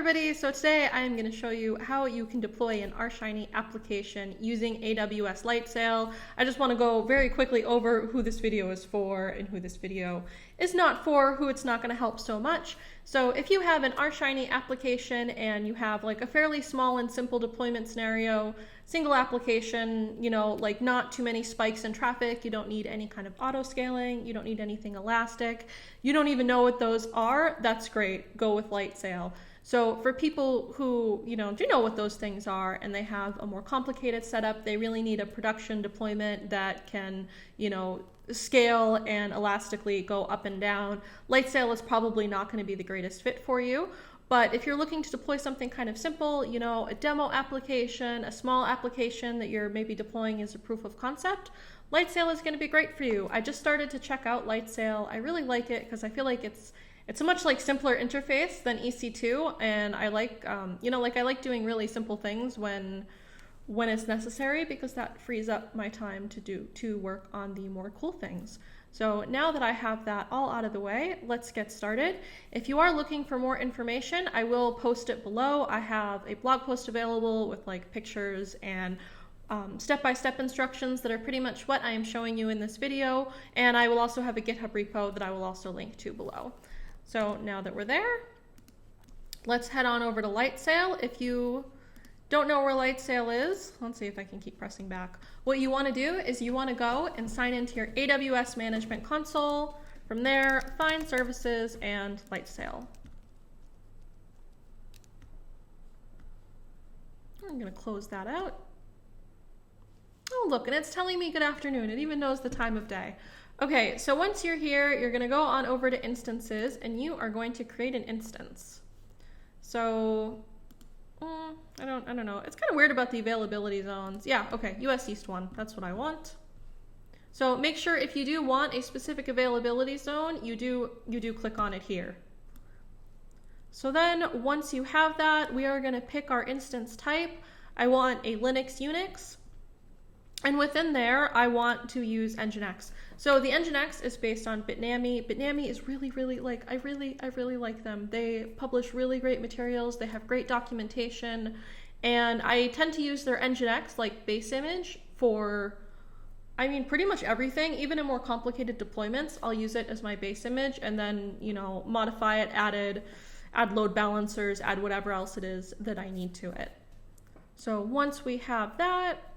everybody, so today I am going to show you how you can deploy an RShiny application using AWS Lightsail. I just want to go very quickly over who this video is for and who this video is not for, who it's not going to help so much. So if you have an RShiny application and you have like a fairly small and simple deployment scenario, single application, you know, like not too many spikes in traffic, you don't need any kind of auto scaling, you don't need anything elastic, you don't even know what those are, that's great, go with Lightsail. So for people who, you know, do know what those things are and they have a more complicated setup, they really need a production deployment that can, you know, scale and elastically go up and down. Lightsail is probably not going to be the greatest fit for you. But if you're looking to deploy something kind of simple, you know, a demo application, a small application that you're maybe deploying as a proof of concept, Lightsail is going to be great for you. I just started to check out Lightsail. I really like it because I feel like it's a much like simpler interface than EC2, and I like, you know, like I like doing really simple things when it's necessary because that frees up my time to work on the more cool things. So now that I have that all out of the way, let's get started. If you are looking for more information, I will post it below. I have a blog post available with like pictures and step-by-step instructions that are pretty much what I am showing you in this video. And I will also have a GitHub repo that I will also link to below. So now that we're there, let's head on over to Lightsail. If you don't know where Lightsail is, let's see if I can keep pressing back. What you want to do is you want to go and sign into your AWS Management Console. From there, find Services and Lightsail. I'm going to close that out. Oh, look, and it's telling me good afternoon. It even knows the time of day. Okay, so once you're here, you're going to go on over to Instances, and you are going to create an instance. So I don't know. It's kind of weird about the availability zones. Yeah, okay, US East 1. That's what I want. So make sure if you do want a specific availability zone, you do click on it here. So then once you have that, we are going to pick our instance type. I want a Linux Unix. And within there, I want to use Nginx. So the Nginx is based on Bitnami. Bitnami is really, like, I really like them. They publish really great materials. They have great documentation. And I tend to use their Nginx, like, base image for, I mean, pretty much everything. Even in more complicated deployments, I'll use it as my base image and then, you know, modify it, add load balancers, add whatever else it is that I need to it. So once we have that,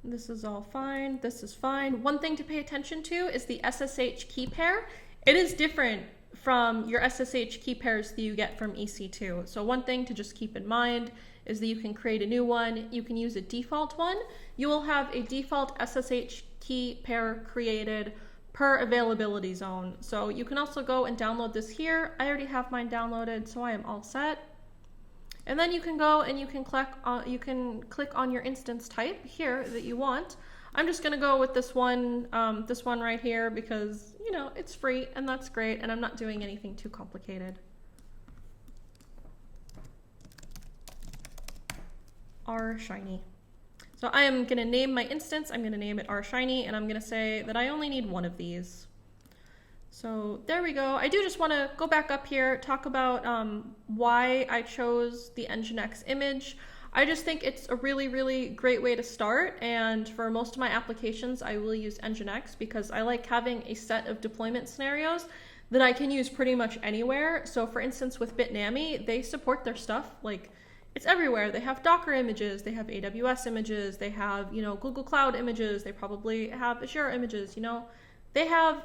this is all fine. This is fine. One thing to pay attention to is the SSH key pair. It is different from your SSH key pairs that you get from EC2. So one thing to just keep in mind is that you can create a new one. You can use a default one. You will have a default SSH key pair created per availability zone. So you can also go and download this here. I already have mine downloaded, so I am all set. And then you can go and you can click on your instance type here that you want. I'm just gonna go with this one right here because, you know, it's free and that's great, and I'm not doing anything too complicated. RShiny. So I am gonna name my instance. I'm gonna name it RShiny, and I'm gonna say that I only need one of these. So there we go. I do just want to go back up here, talk about why I chose the Nginx image. I just think it's a really great way to start, and for most of my applications I will use Nginx because I like having a set of deployment scenarios that I can use pretty much anywhere. So for instance with Bitnami, they support their stuff, like it's everywhere. They have Docker images, they have AWS images, they have, you know, Google Cloud images, they probably have Azure images, you know, they have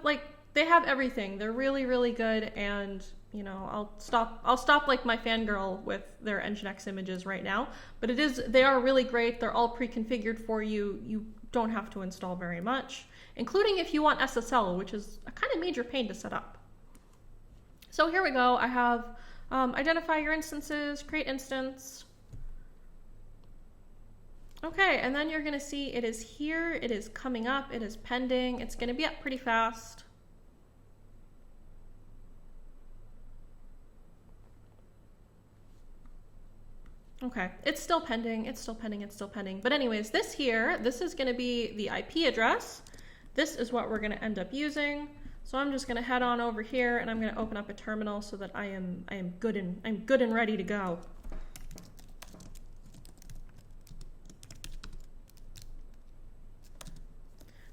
everything. They're really good, and you know, I'll stop like my fangirl with their Nginx images right now, but they are really great. They're all pre-configured for you. You don't have to install very much, including if you want SSL, which is a kind of major pain to set up. So here we go. I have identify your instances, create instance. Okay, and then you're gonna see it is here, it is coming up, it is pending, it's gonna be up pretty fast. Okay, it's still pending, it's still pending. But anyways, this is gonna be the IP address. This is what we're gonna end up using. So I'm just going to head on over here and I'm going to open up a terminal so that I am good and ready to go.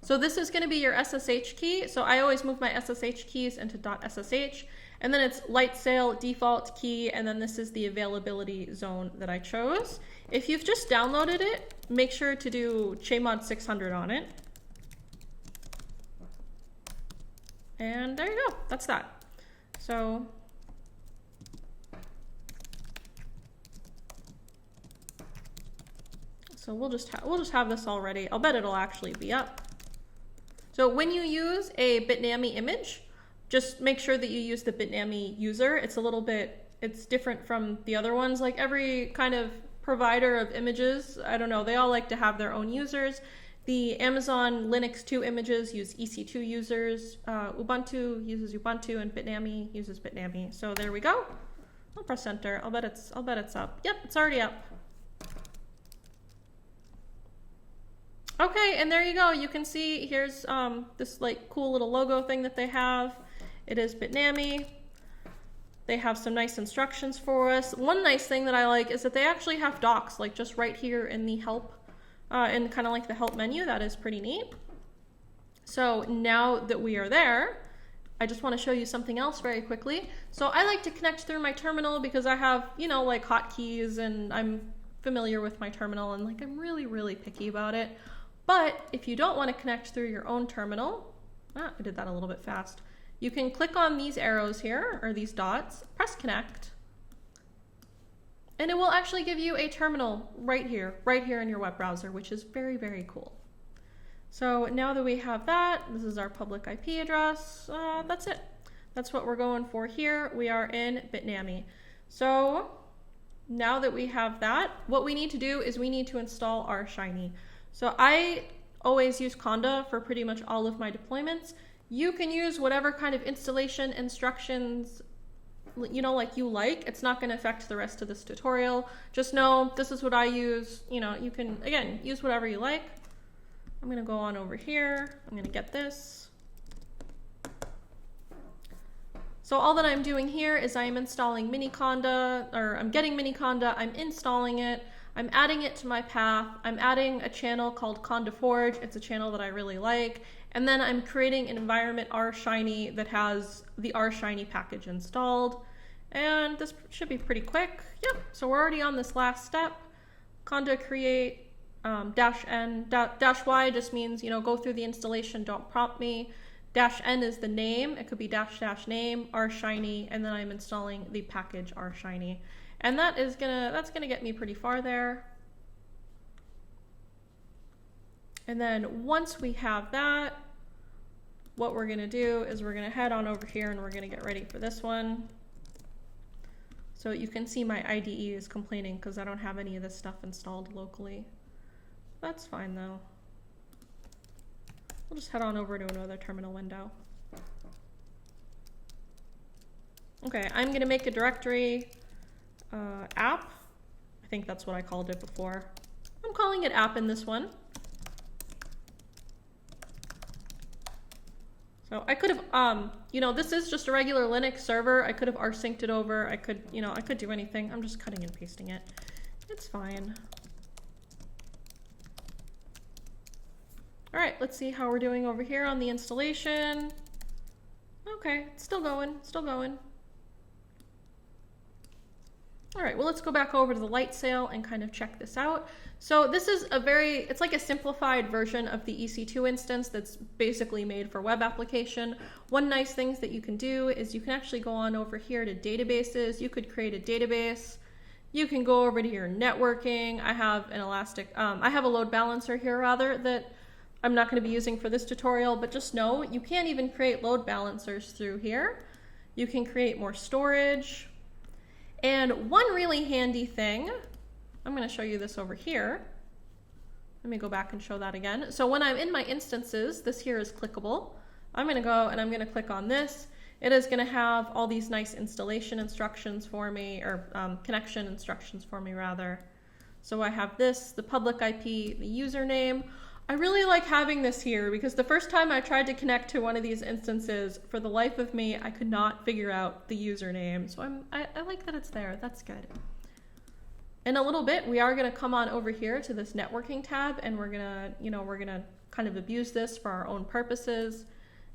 So this is going to be your SSH key. So I always move my SSH keys into .ssh, and then it's Lightsail default key, and then this is the availability zone that I chose. If you've just downloaded it, make sure to do chmod 600 on it. And there you go, that's that. So we'll just have this all ready. I'll bet it'll actually be up. So when you use a Bitnami image, just make sure that you use the Bitnami user. It's different from the other ones. Like every kind of provider of images, I don't know, they all like to have their own users. The Amazon Linux 2 images use EC2 users, Ubuntu uses Ubuntu, and Bitnami uses Bitnami. So there we go. I'll press enter. I'll bet it's up. Yep, it's already up. Okay, and there you go. You can see here's this like cool little logo thing that they have. It is Bitnami. They have some nice instructions for us. One nice thing that I like is that they actually have docs, like just right here in the help, in kind of like the help menu. That is pretty neat. So now that we are there, I just want to show you something else very quickly. So I like to connect through my terminal because I have, you know, like hotkeys, and I'm familiar with my terminal, and like I'm really, really picky about it. But if you don't want to connect through your own terminal, I did that a little bit fast. You can click on these arrows here, or these dots, press connect, and it will actually give you a terminal right here in your web browser, which is very, very cool. So now that we have that, this is our public IP address. That's it. That's what we're going for here. We are in Bitnami. So now that we have that, what we need to do is we need to install RShiny. So I always use Conda for pretty much all of my deployments. You can use whatever kind of installation instructions, you know, like you like. It's not going to affect the rest of this tutorial. Just know this is what I use. You know, you can, again, use whatever you like. I'm going to go on over here. I'm going to get this. So all that I'm doing here is I am installing Miniconda, or I'm getting Miniconda, I'm installing it. I'm adding it to my path. I'm adding a channel called Conda Forge. It's a channel that I really like. And then I'm creating an environment RShiny that has the RShiny package installed. And this should be pretty quick. Yep, so we're already on this last step. Conda create -n, -y just means, you know, go through the installation, don't prompt me. -n is the name. It could be --name, RShiny, and then I'm installing the package RShiny. And that's gonna get me pretty far there. And then once we have that, what we're gonna do is we're gonna head on over here and we're gonna get ready for this one. So you can see my IDE is complaining because I don't have any of this stuff installed locally. That's fine though. We'll just head on over to another terminal window. Okay, I'm gonna make a directory app. I think that's what I called it before. I'm calling it app in this one. So I could have, you know, this is just a regular Linux server. I could have rsynced it over. I could, you know, I could do anything. I'm just cutting and pasting it. It's fine. All right, let's see how we're doing over here on the installation. Okay, it's still going, still going. All right, well, let's go back over to the Lightsail and kind of check this out. So this is it's like a simplified version of the EC2 instance that's basically made for web application. One nice thing that you can do is you can actually go on over here to databases. You could create a database. You can go over to your networking. I have an I have a load balancer here rather that I'm not going to be using for this tutorial, but just know you can't even create load balancers through here. You can create more storage. And one really handy thing, I'm going to show you this over here. Let me go back and show that again. So when I'm in my instances, this here is clickable. I'm going to go and I'm going to click on this. It is going to have all these nice installation instructions for me, or connection instructions for me rather. So I have this, the public IP, the username. I really like having this here because the first time I tried to connect to one of these instances, for the life of me, I could not figure out the username. So I like that it's there. That's good. In a little bit, we are going to come on over here to this networking tab, and we're going to kind of abuse this for our own purposes.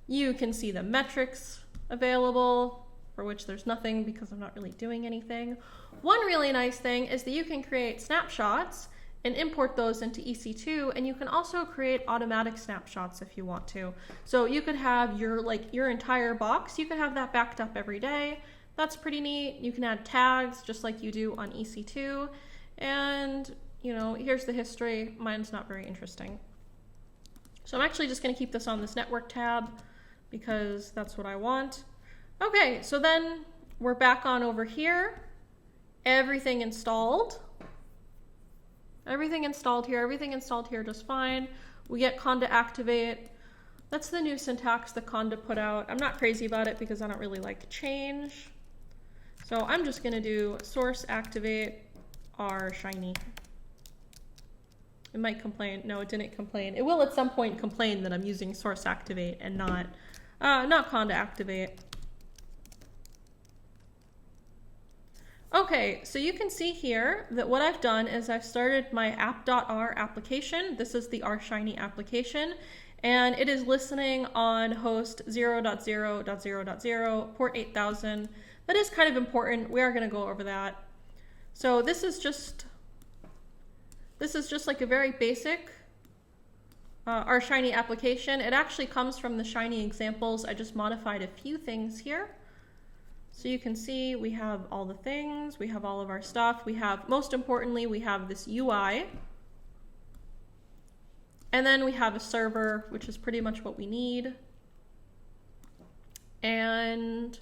You can see the metrics available, for which there's nothing because I'm not really doing anything. One really nice thing is that you can create snapshots and import those into EC2, and you can also create automatic snapshots if you want to. So you could have your entire box, you could have that backed up every day. That's pretty neat. You can add tags just like you do on EC2. And, here's the history. Mine's not very interesting. So I'm actually just going to keep this on this network tab because that's what I want. Okay, so then we're back on over here. Everything installed. Everything installed here just fine. We get conda activate. That's the new syntax that conda put out. I'm not crazy about it because I don't really like change. So I'm just going to do source activate RShiny. It might complain. No, it didn't complain. It will at some point complain that I'm using source activate and not conda activate. Okay, so you can see here that what I've done is I've started my app.r application. This is the RShiny application, and it is listening on host 0.0.0.0, port 8000. That is kind of important. We are going to go over that. So this is just like a very basic RShiny application. It actually comes from the Shiny examples. I just modified a few things here. So you can see we have all the things, we have all of our stuff, most importantly, we have this UI. And then we have a server, which is pretty much what we need. And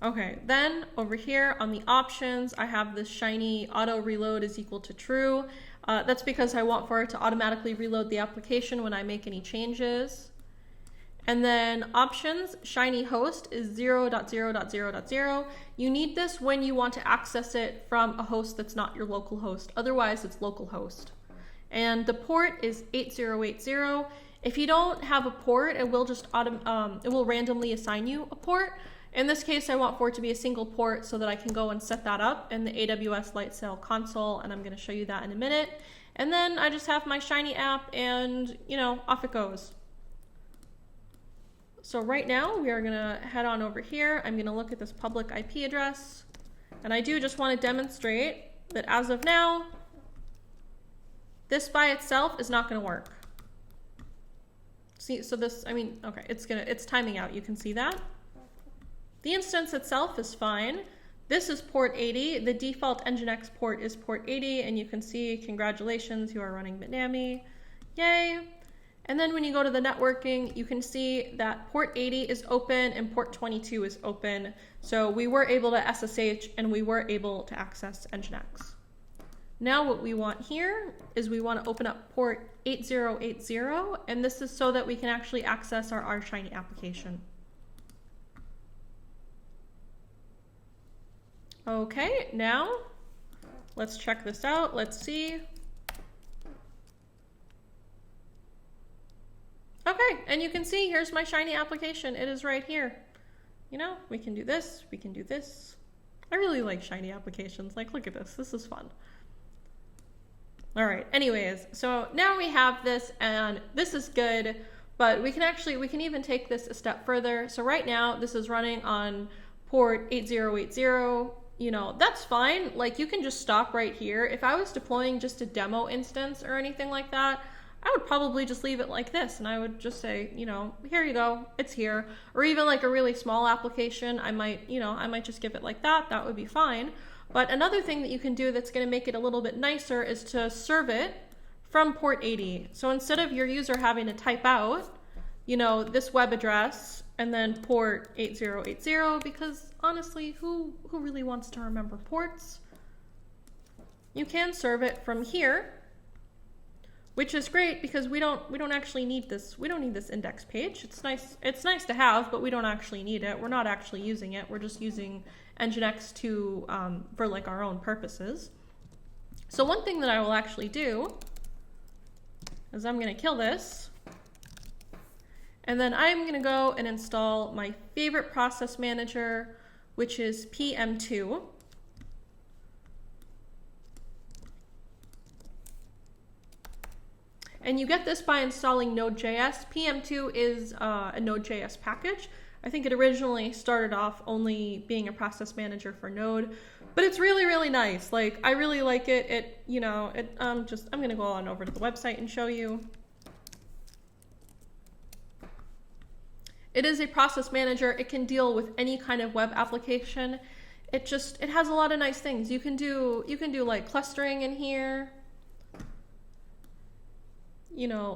okay, then over here on the options, I have this Shiny auto reload is equal to true. That's because I want for it to automatically reload the application when I make any changes. And then options, Shiny host is 0.0.0.0. You need this when you want to access it from a host that's not your local host. Otherwise, it's localhost. And the port is 8080. If you don't have a port, it will just it will randomly assign you a port. In this case, I want for it to be a single port so that I can go and set that up in the AWS Lightsail console, and I'm going to show you that in a minute. And then I just have my Shiny app, and off it goes. So right now we are going to head on over here. I'm going to look at this public IP address, and I do just want to demonstrate that as of now, this by itself is not going to work. See, so this, okay, it's timing out. You can see that. The instance itself is fine. This is port 80. The default Nginx port is port 80, and you can see, congratulations, you are running Bitnami. Yay. And then when you go to the networking, you can see that port 80 is open and port 22 is open. So we were able to SSH and we were able to access Nginx. Now what we want here is we want to open up port 8080, and this is so that we can actually access our RShiny application. Okay, now let's check this out. Let's see. Okay, and you can see here's my Shiny application. It is right here. We can do this, we can do this. I really like Shiny applications. Like, look at this. This is fun. All right, anyways, so now we have this, and this is good, but we can even take this a step further. So right now, this is running on port 8080. That's fine. Like, you can just stop right here. If I was deploying just a demo instance or anything like that, I would probably just leave it like this, and I would just say, here you go, it's here. Or even like a really small application, I might just give it like that. That would be fine. But another thing that you can do that's going to make it a little bit nicer is to serve it from port 80. So instead of your user having to type out, this web address and then port 8080, because honestly, who really wants to remember ports? You can serve it from here, which is great because we don't actually need this. We don't need this index page. It's nice to have, but we don't actually need it. We're not actually using it. We're just using Nginx for like our own purposes. So one thing that I will actually do is I'm going to kill this. And then I'm going to go and install my favorite process manager, which is PM2. And you get this by installing Node.js. PM2 is a Node.js package. I think it originally started off only being a process manager for Node, but it's really, really nice. Like, I really like it. I'm going to go on over to the website and show you. It is a process manager. It can deal with any kind of web application. It has a lot of nice things. You can do like clustering in here.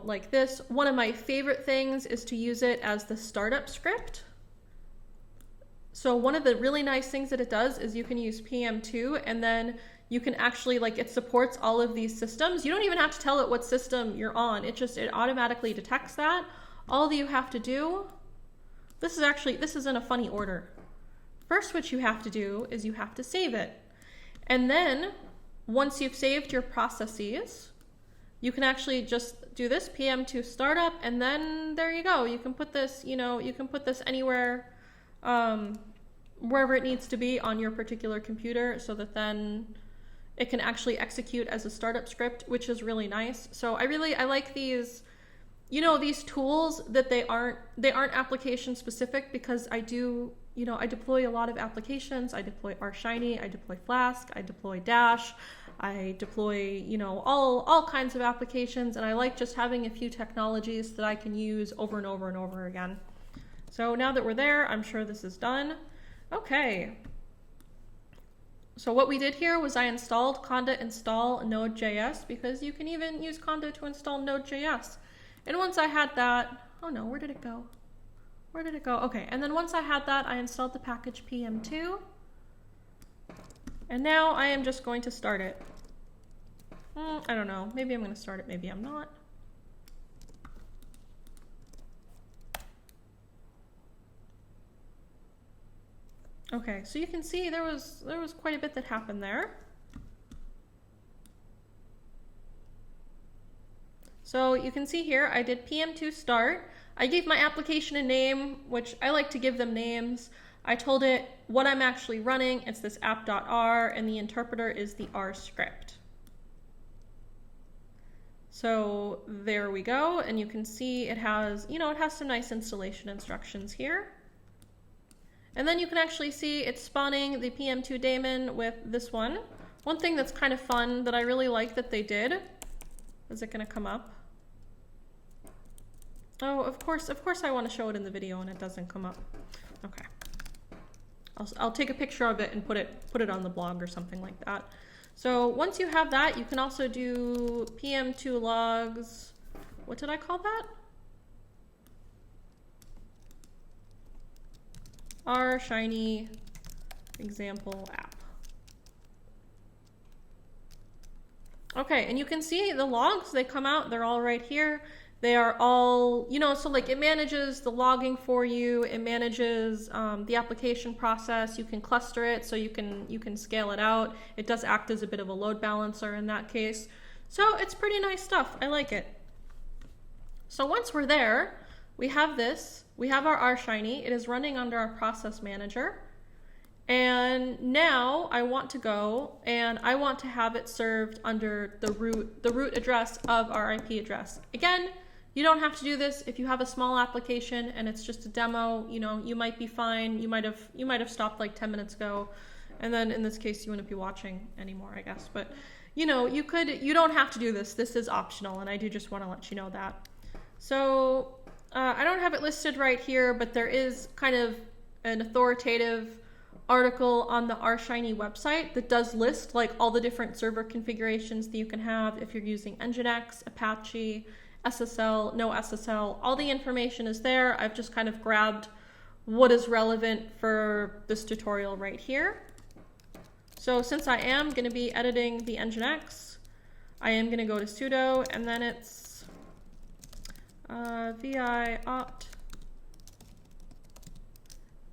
Like this. One of my favorite things is to use it as the startup script. So one of the really nice things that it does is you can use PM2 and then you can actually, like, it supports all of these systems. You don't even have to tell it what system you're on. It automatically detects that. All that you have to do, this is in a funny order. First, what you have to do is you have to save it. And then once you've saved your processes, you can actually just do this PM2 startup, and then there you go. You can put this, you can put this anywhere, wherever it needs to be on your particular computer, so that then it can actually execute as a startup script, which is really nice. So I like these, these tools that they aren't application specific, because I deploy a lot of applications. I deploy RShiny, I deploy Flask, I deploy Dash, I deploy, all kinds of applications, and I like just having a few technologies that I can use over and over and over again. So now that we're there, I'm sure this is done. Okay. So what we did here was I installed conda install Node.js, because you can even use conda to install Node.js. And once I had that, oh no, where did it go? Where did it go? Okay, and then once I had that, I installed the package PM2. And now I am just going to start it. I don't know, maybe I'm going to start it, maybe I'm not. Okay, so you can see there was quite a bit that happened there. So you can see here, I did PM2 start. I gave my application a name, which I like to give them names. I told it what I'm actually running. It's this app.r, and the interpreter is the R script. So there we go, and you can see it has, it has some nice installation instructions here. And then you can actually see it's spawning the PM2 daemon with this one. One thing that's kind of fun that I really like that they did, is it going to come up? Oh, of course I want to show it in the video and it doesn't come up. Okay. I'll take a picture of it and put it on the blog or something like that. So once you have that, you can also do PM2 logs. What did I call that? RShiny example app. Okay, and you can see the logs, they come out, they're all right here. They are all, so like it manages the logging for you, it manages the application process, you can cluster it so you can scale it out. It does act as a bit of a load balancer in that case. So it's pretty nice stuff, I like it. So once we're there, we have this, we have our RShiny, it is running under our process manager. And now I want to go and I want to have it served under the root address of our IP address. Again, you don't have to do this if you have a small application and it's just a demo. You might be fine. You might have stopped like 10 minutes ago, and then in this case you wouldn't be watching anymore, I guess. But you don't have to do this. This is optional, and I do just want to let you know that. So I don't have it listed right here, but there is kind of an authoritative article on the RShiny website that does list like all the different server configurations that you can have if you're using Nginx, Apache, SSL, no SSL. All the information is there. I've just kind of grabbed what is relevant for this tutorial right here. So since I am going to be editing the Nginx, I am going to go to sudo, and then it's vi opt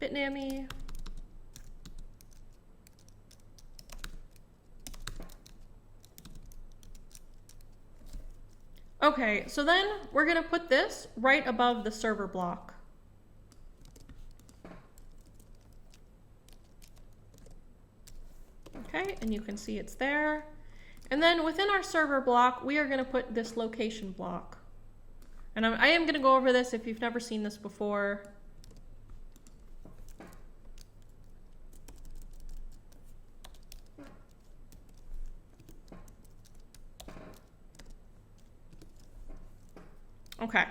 bitnami Okay, so then we're gonna put this right above the server block. Okay, and you can see it's there. And then within our server block, we are gonna put this location block. And I am gonna go over this if you've never seen this before. Okay.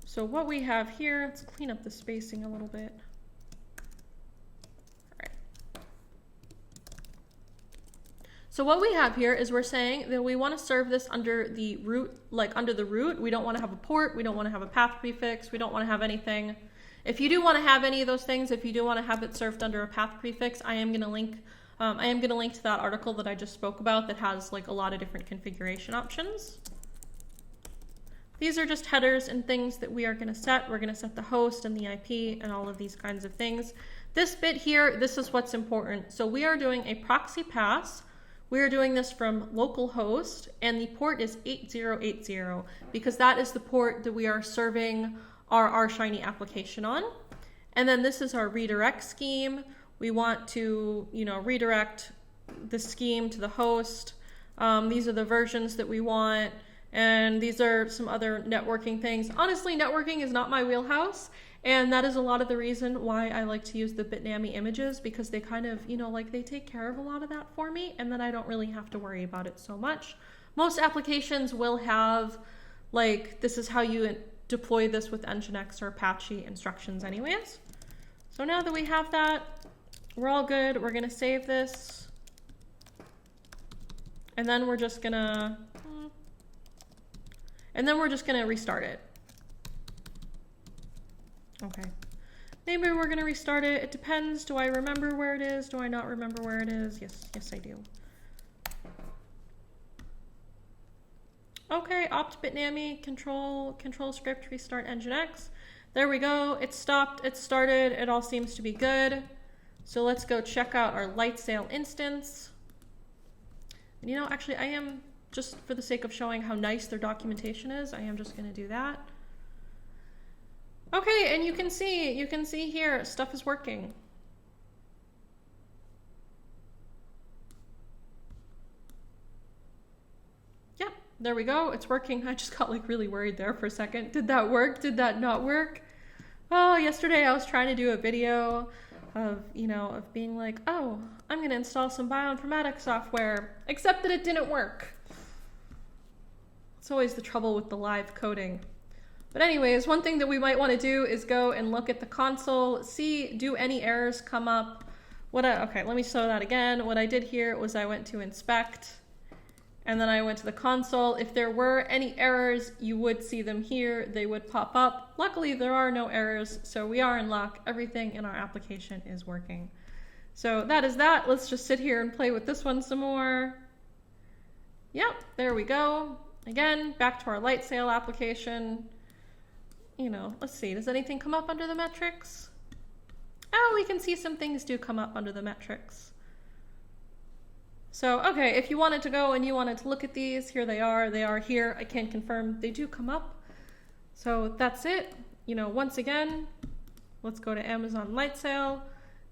So what we have here, let's clean up the spacing a little bit. All right. So what we have here is we're saying that we want to serve this under the root, like under the root. We don't want to have a port. We don't want to have a path prefix. We don't want to have anything. If you do want to have any of those things, if you do want to have it served under a path prefix, I am going to link to that article that I just spoke about that has like a lot of different configuration options. These are just headers and things that we are going to set. We're going to set the host and the IP and all of these kinds of things. This bit here, this is what's important. So we are doing a proxy pass. We are doing this from localhost, and the port is 8080 because that is the port that we are serving our RShiny application on. And then this is our redirect scheme. We want to, redirect the scheme to the host. These are the versions that we want. And these are some other networking things. Honestly, networking is not my wheelhouse, and that is a lot of the reason why I like to use the Bitnami images, because they kind of, they take care of a lot of that for me, and then I don't really have to worry about it so much. Most applications will have, this is how you deploy this with Nginx or Apache instructions anyways. So now that we have that, we're all good. We're gonna save this, and then we're just gonna restart it. Okay. Maybe we're gonna restart it. It depends. Do I remember where it is? Do I not remember where it is? Yes, I do. Okay, opt Bitnami, control script, restart Nginx. There we go. It stopped, it started, it all seems to be good. So let's go check out our Lightsail instance. And actually I am, just for the sake of showing how nice their documentation is, I am just going to do that. Okay, and you can see here, stuff is working. Yeah, there we go, it's working. I just got really worried there for a second. Did that work? Did that not work? Oh, yesterday I was trying to do a video of, of being like, oh, I'm going to install some bioinformatics software, except that it didn't work. It's always the trouble with the live coding. But anyways, one thing that we might want to do is go and look at the console, see, do any errors come up? Okay, let me show that again. What I did here was I went to inspect, and then I went to the console. If there were any errors, you would see them here. They would pop up. Luckily, there are no errors, so we are in luck. Everything in our application is working. So that is that. Let's just sit here and play with this one some more. Yep, there we go. Again, back to our Lightsail application. Let's see, does anything come up under the metrics? Oh, we can see some things do come up under the metrics. So, okay, if you wanted to go and you wanted to look at these, here they are here. I can confirm they do come up. So that's it. Once again, let's go to Amazon Lightsail.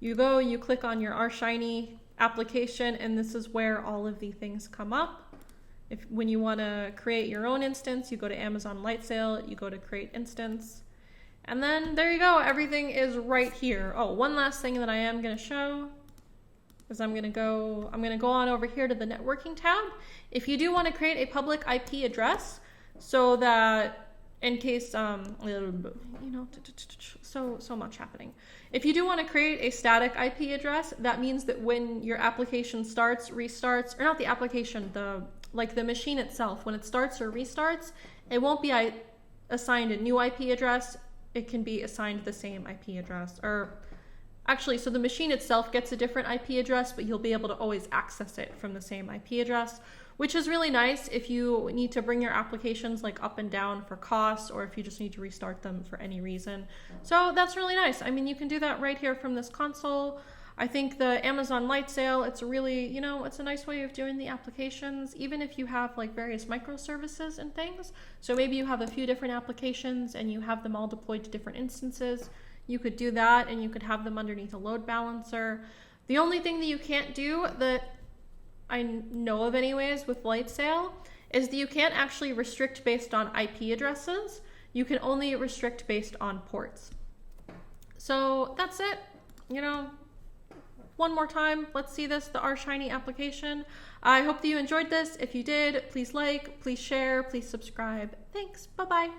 You go, you click on your RShiny application, and this is where all of the things come up. When you want to create your own instance, you go to Amazon Lightsail, you go to create instance, and then there you go. Everything is right here. Oh, one last thing that I am going to show is I'm going to go on over here to the networking tab. If you do want to create a public IP address, so that in case, so much happening. If you do want to create a static IP address, that means that when your application starts, restarts, or not the application, the machine itself, when it starts or restarts, it won't be assigned a new IP address. It can be assigned the same IP address. Or actually, so the machine itself gets a different IP address, but you'll be able to always access it from the same IP address, which is really nice if you need to bring your applications up and down for cost, or if you just need to restart them for any reason. So that's really nice. I mean, you can do that right here from this console. I think the Amazon Lightsail, it's a really, it's a nice way of doing the applications, even if you have like various microservices and things. So maybe you have a few different applications and you have them all deployed to different instances. You could do that, and you could have them underneath a load balancer. The only thing that you can't do, that I know of anyways with Lightsail, is that you can't actually restrict based on IP addresses. You can only restrict based on ports. So that's it. One more time, let's see this, the RShiny application. I hope that you enjoyed this. If you did, please like, please share, please subscribe. Thanks, bye-bye.